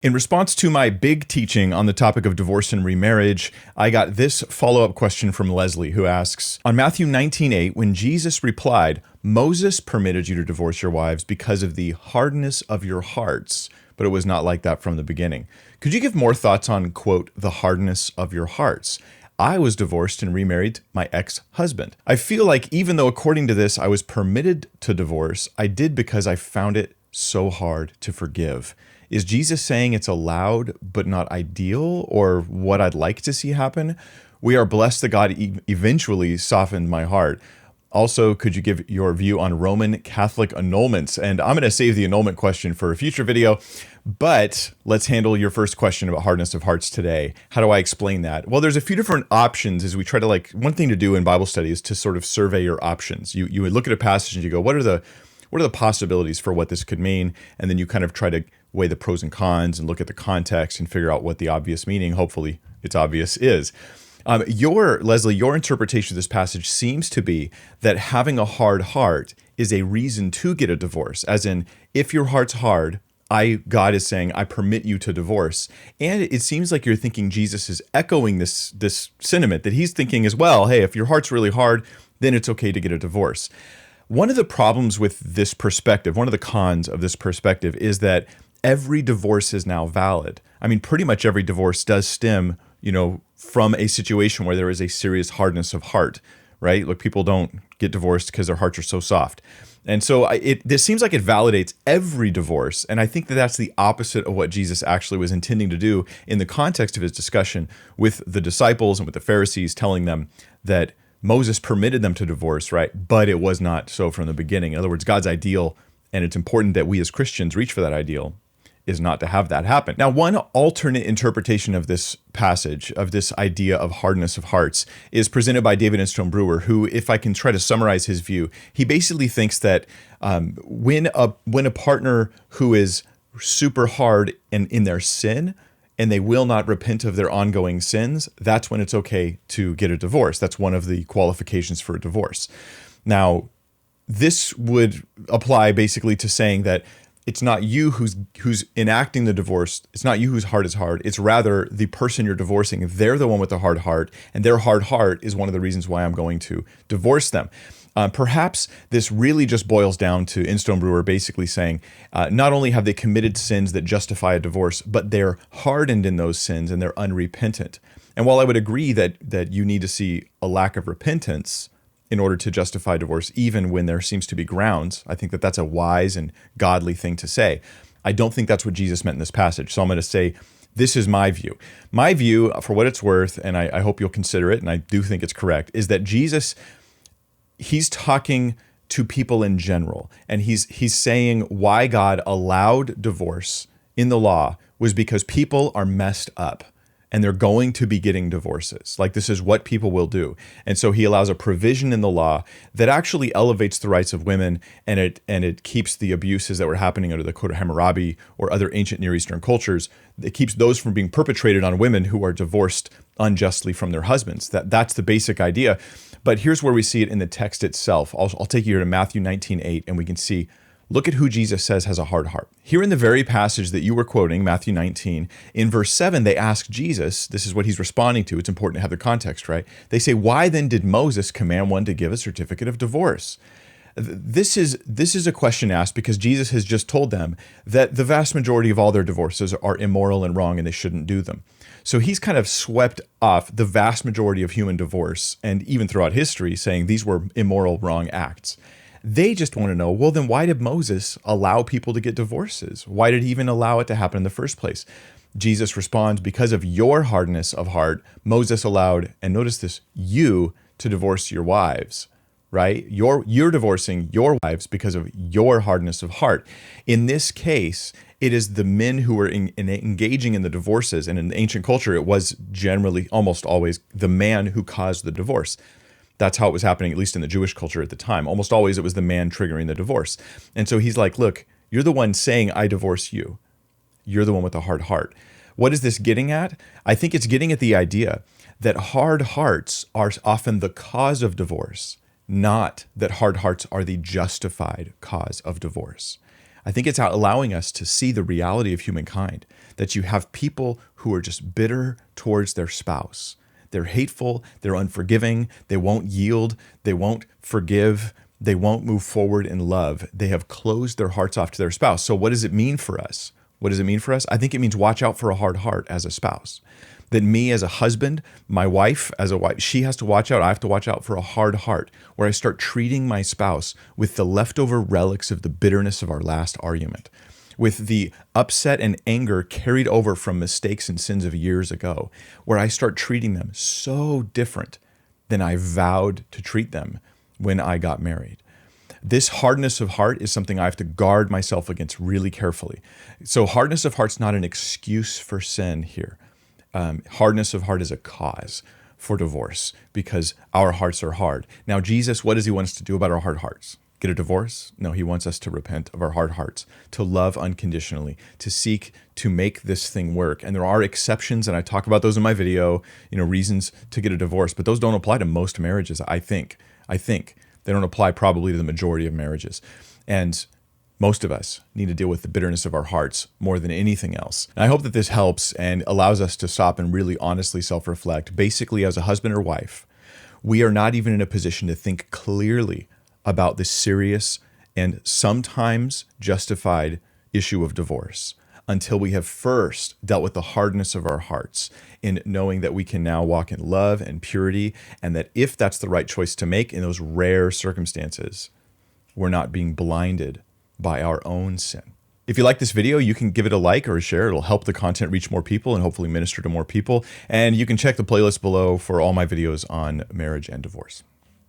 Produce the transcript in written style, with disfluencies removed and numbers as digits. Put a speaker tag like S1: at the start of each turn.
S1: In response to my big teaching on the topic of divorce and remarriage, I got this follow-up question from Leslie, who asks, on Matthew 19:8, when Jesus replied, Moses permitted you to divorce your wives because of the hardness of your hearts, but it was not like that from the beginning. Could you give more thoughts on, quote, the hardness of your hearts? I was divorced and remarried my ex-husband. I feel like even though according to this I was permitted to divorce, I did because I found it so hard to forgive. Is Jesus saying it's allowed but not ideal, or what I'd like to see happen? We are blessed that God eventually softened my heart. Also, could you give your view on Roman Catholic annulments? And I'm going to save the annulment question for a future video, but let's handle your first question about hardness of hearts today. How do I explain that? Well, there's a few different options as we try to one thing to do in Bible study is to sort of survey your options. You would look at a passage and you go, what are the possibilities for what this could mean? And then you kind of try to weigh the pros and cons and look at the context and figure out what the obvious meaning, hopefully it's obvious, is. Leslie, your interpretation of this passage seems to be that having a hard heart is a reason to get a divorce. As in, if your heart's hard, God is saying, I permit you to divorce. And it seems like you're thinking Jesus is echoing this sentiment that he's thinking as well. Hey, if your heart's really hard, then it's okay to get a divorce. One of the problems with this perspective, one of the cons of this perspective, is that every divorce is now valid. I mean, pretty much every divorce does stem, from a situation where there is a serious hardness of heart, right? Like people don't get divorced because their hearts are so soft. And so this seems like it validates every divorce. And I think that that's the opposite of what Jesus actually was intending to do in the context of his discussion with the disciples and with the Pharisees, telling them that Moses permitted them to divorce, right? But it was not so from the beginning. In other words, God's ideal, and it's important that we as Christians reach for that ideal, is not to have that happen. Now, one alternate interpretation of this passage, of this idea of hardness of hearts, is presented by David Instone Brewer, who, if I can try to summarize his view, he basically thinks that when a partner who is super hard in their sin, and they will not repent of their ongoing sins, that's when it's okay to get a divorce. That's one of the qualifications for a divorce. Now, this would apply basically to saying that it's not you who's enacting the divorce. It's not you whose heart is hard. It's rather the person you're divorcing. They're the one with the hard heart, and their hard heart is one of the reasons why I'm going to divorce them. Perhaps this really just boils down to Instone Brewer basically saying, not only have they committed sins that justify a divorce, but they're hardened in those sins and they're unrepentant. And while I would agree that you need to see a lack of repentance in order to justify divorce, even when there seems to be grounds, I think that that's a wise and godly thing to say. I don't think that's what Jesus meant in this passage. So I'm going to say, this is my view. My view, for what it's worth, and I hope you'll consider it, and I do think it's correct, is that Jesus, he's talking to people in general, and he's saying why God allowed divorce in the law was because people are messed up and they're going to be getting divorces. Like, this is what people will do. And so he allows a provision in the law that actually elevates the rights of women, and it keeps the abuses that were happening under the Code of Hammurabi or other ancient Near Eastern cultures. It keeps those from being perpetrated on women who are divorced unjustly from their husbands. That's the basic idea. But here's where we see it in the text itself. I'll take you here to Matthew 19:8, and we can see, look at who Jesus says has a hard heart. Here in the very passage that you were quoting, Matthew 19, in verse 7, they ask Jesus, this is what he's responding to. It's important to have the context, right? They say, why then did Moses command one to give a certificate of divorce? This is a question asked because Jesus has just told them that the vast majority of all their divorces are immoral and wrong and they shouldn't do them. So he's kind of swept off the vast majority of human divorce, and even throughout history, saying these were immoral, wrong acts. They just want to know, well, then why did Moses allow people to get divorces? Why did he even allow it to happen in the first place? Jesus responds, because of your hardness of heart, Moses allowed, and notice this, you to divorce your wives, right? You're divorcing your wives because of your hardness of heart. In this case, it is the men who were engaging in the divorces, and in the ancient culture, it was generally almost always the man who caused the divorce. That's how it was happening, at least in the Jewish culture at the time. Almost always it was the man triggering the divorce. And so he's like, look, you're the one saying, I divorce you. You're the one with the hard heart. What is this getting at? I think it's getting at the idea that hard hearts are often the cause of divorce, not that hard hearts are the justified cause of divorce. I think it's allowing us to see the reality of humankind, that you have people who are just bitter towards their spouse. They're hateful, they're unforgiving, they won't yield, they won't forgive, they won't move forward in love. They have closed their hearts off to their spouse. So what does it mean for us? What does it mean for us? I think it means watch out for a hard heart as a spouse. That me as a husband, my wife as a wife, she has to watch out. I have to watch out for a hard heart where I start treating my spouse with the leftover relics of the bitterness of our last argument, with the upset and anger carried over from mistakes and sins of years ago, where I start treating them so different than I vowed to treat them when I got married. This hardness of heart is something I have to guard myself against really carefully. So hardness of heart's not an excuse for sin here. Hardness of heart is a cause for divorce because our hearts are hard. Now, Jesus, what does he want us to do about our hard hearts? Get a divorce? No, he wants us to repent of our hard hearts, to love unconditionally, to seek to make this thing work. And there are exceptions, and I talk about those in my video, reasons to get a divorce, but those don't apply to most marriages, I think. They don't apply probably to the majority of marriages. And most of us need to deal with the bitterness of our hearts more than anything else. And I hope that this helps and allows us to stop and really honestly self-reflect. Basically, as a husband or wife, we are not even in a position to think clearly about the serious and sometimes justified issue of divorce until we have first dealt with the hardness of our hearts in knowing that we can now walk in love and purity, and that if that's the right choice to make in those rare circumstances, we're not being blinded by our own sin. If you like this video, you can give it a like or a share. It'll help the content reach more people and hopefully minister to more people. And you can check the playlist below for all my videos on marriage and divorce.